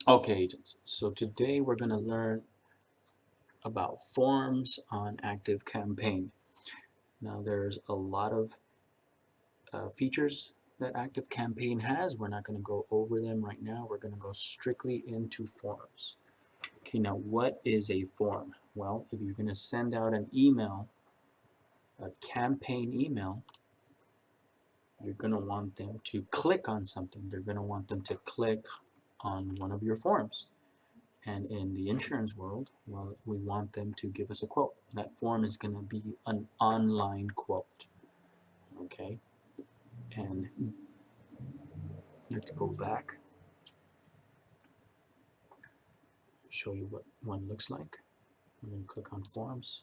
Okay, agents. So today we're going to learn about forms on ActiveCampaign. Now there's a lot of features that ActiveCampaign has. We're not going to go over them right now. We're going to go strictly into forms. Okay, now what is a form? Well, if you're going to send out an email, a campaign email, you're going to want them to click on something. They're going to want them to click on one of your forms. And in the insurance world, well, we want them to give us a quote. That form is going to be an online quote. Okay, and let's go back, show you what one looks like. I'm going to click on forms.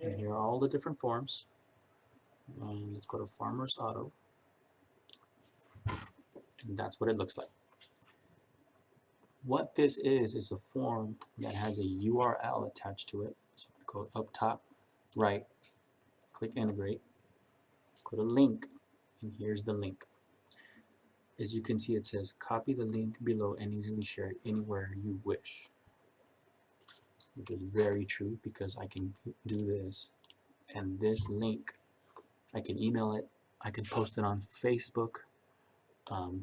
And here are all the different forms. And let's go to Farmers Auto. And that's what it looks like. What this is a form that has a URL attached to it. So go up top, right, click integrate, go to link, and here's the link. As you can see, it says copy the link below and easily share it anywhere you wish, which is very true because I can do this, and this link, I can email it, I can post it on Facebook.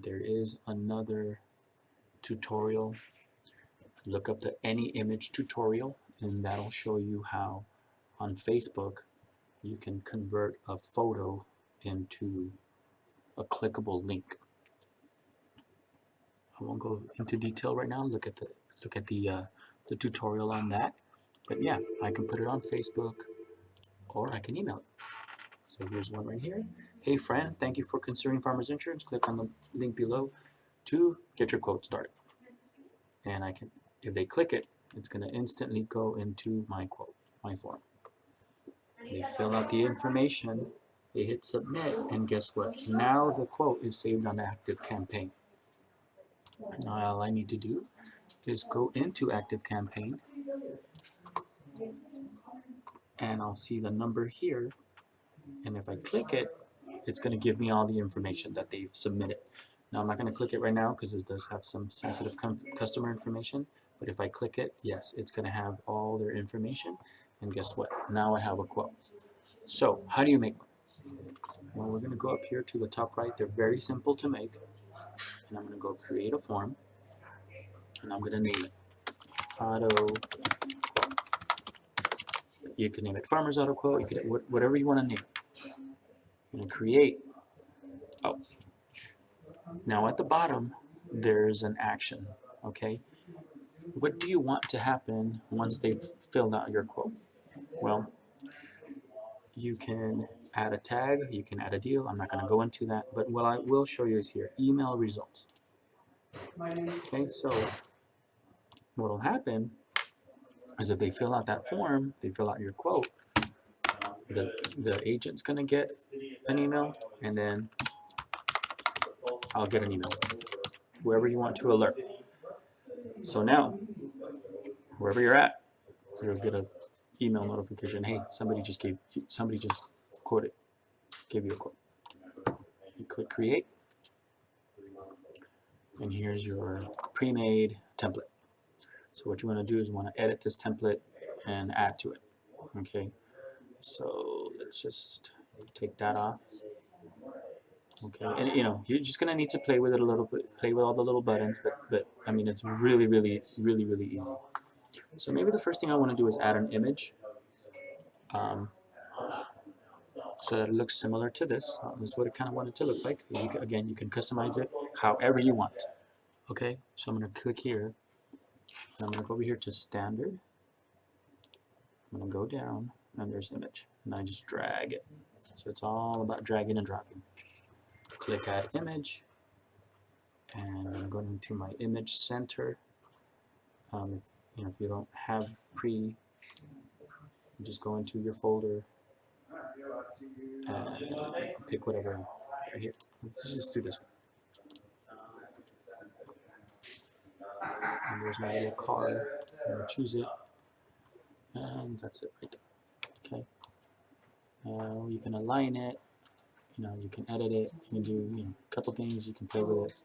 There is another tutorial. Look up the Any Image tutorial, and that'll show you how on Facebook you can convert a photo into a clickable link. I won't go into detail right now. Look at the tutorial on that. But yeah, I can put it on Facebook or I can email it. So here's one right here. Hey friend, thank you for considering Farmers Insurance. Click on the link below to get your quote started. And I can, if they click it, it's going to instantly go into my quote, my form. They fill out the information, they hit submit, and guess what? Now the quote is saved on ActiveCampaign. Now all I need to do is go into ActiveCampaign, and I'll see the number here, and if I click it, it's going to give me all the information that they've submitted. Now I'm not going to click it right now because it does have some sensitive customer information, but if I click it, yes, it's going to have all their information, and guess what? Now I have a quote. So how do you make one? Well, we're going to go up here to the top right. They're very simple to make, and I'm going to go create a form, and I'm going to name it auto. You can name it Farmers Auto Quote. You can whatever you want to name it. I'm going to create. Oh, now at the bottom there's an action. Okay, what do you want to happen once they've filled out your quote? Well, you can add a tag, you can add a deal. I'm not going to go into that, but what I will show you is here, email results. Okay, so what will happen is if they fill out that form, they fill out your quote, the agent's going to get an email, and then I'll get an email, whoever you want to alert. So now, wherever you're at, you'll get an email notification, hey, somebody just quoted, gave you a quote. You click create, and here's your pre-made template. So what you want to do is you want to edit this template and add to it. Okay, so let's just take that off. Okay, and you know, you're just gonna need to play with it a little bit, play with all the little buttons, but I mean, it's really easy. So maybe the first thing I want to do is add an image, so that it looks similar to this. This is what it kind of wanted to look like. Again, you can customize it however you want. Okay, so I'm gonna click here, and I'm gonna go over here to standard. I'm gonna go down, and there's image, and I just drag it. So it's all about dragging and dropping. Click add image, and I'm going to my image center. You know, if you don't have you just go into your folder and pick whatever. Right here, let's just do this one. And there's my little car. I'm gonna choose it, and that's it right there. Okay. Now you can align it. You can edit it. You can do a couple things. You can play with it.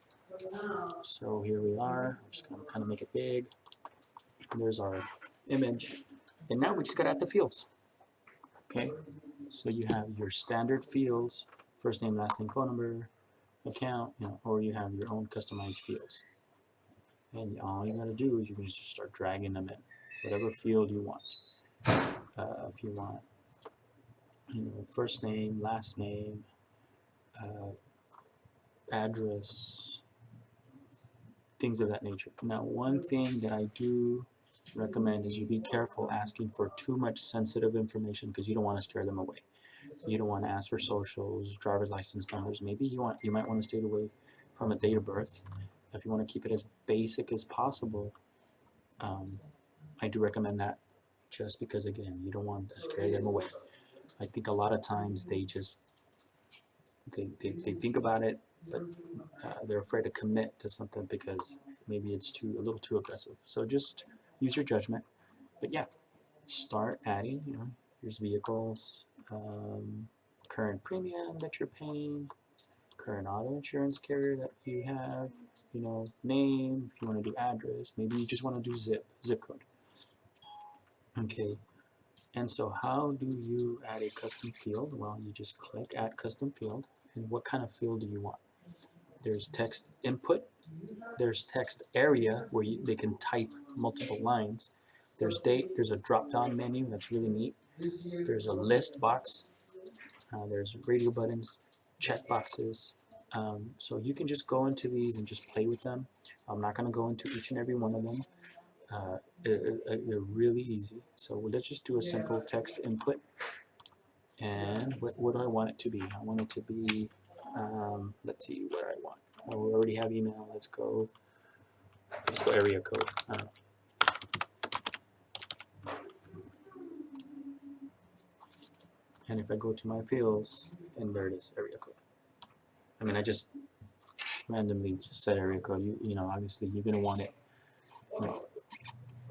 So here we are. I'm just going to kind of make it big. There's our image. And now we just got to add the fields. Okay, so you have your standard fields, first name, last name, phone number, account, or you have your own customized fields. And all you got to do is you can just start dragging them in, whatever field you want. If you want, first name, last name, address, things of that nature. Now, one thing that I do recommend is you be careful asking for too much sensitive information because you don't want to scare them away. You don't want to ask for socials, driver's license numbers. Maybe you might want to stay away from a date of birth. If you want to keep it as basic as possible, I do recommend that, just because again, you don't want to scare them away. I think a lot of times they just they think about it, but they're afraid to commit to something because maybe it's a little too aggressive. So just use your judgment. But yeah, start adding. Here's vehicles, current premium that you're paying, current auto insurance carrier that you have, name. If you want to do address, maybe you just want to do zip code. Okay. And so how do you add a custom field? Well, you just click Add Custom Field, and what kind of field do you want? There's text input, there's text area where they can type multiple lines, there's date, there's a drop-down menu that's really neat, there's a list box, there's radio buttons, check boxes. So you can just go into these and just play with them. I'm not going to go into each and every one of them. They're really easy. So let's just do a simple text input. And what do I want it to be? I want it to be, let's see what I want. Oh, we already have email. Let's go area code. And if I go to my fields, and there it is, area code. I mean, I just randomly just set area code. Obviously you're gonna want it,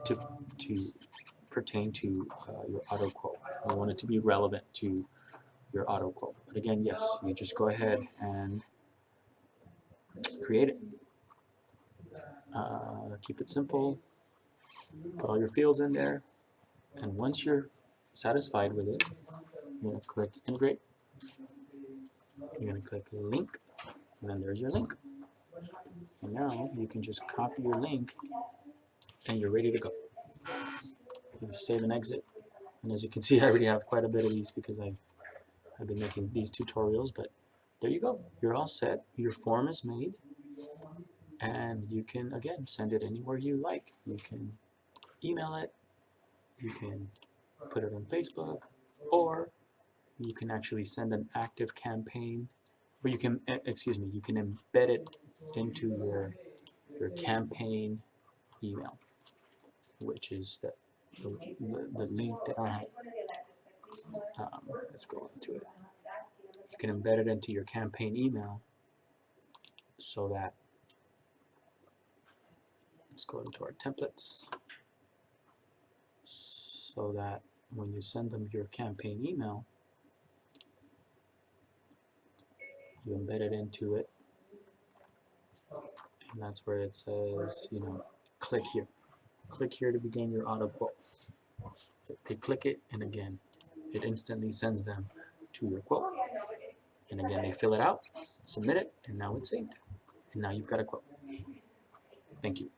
to pertain to your auto quote. You want it to be relevant to your auto quote. But again, yes, you just go ahead and create it. Keep it simple. Put all your fields in there, and once you're satisfied with it, you're going to click integrate. You're going to click link, and then there's your link. And now you can just copy your link, and you're ready to go. You save and exit. And as you can see, I already have quite a bit of these because I've been making these tutorials. But there you go. You're all set. Your form is made, and you can again send it anywhere you like. You can email it. You can put it on Facebook, or you can actually send an active campaign, or you can, you can embed it into your campaign email, which is the link that I have. Let's go into it. You can embed it into your campaign email so that, let's go into our templates, so that when you send them your campaign email, you embed it into it, and that's where it says, click here. Click here to begin your auto quote. They click it, and again, it instantly sends them to your quote. And again, they fill it out, submit it, and now it's synced. And now you've got a quote. Thank you.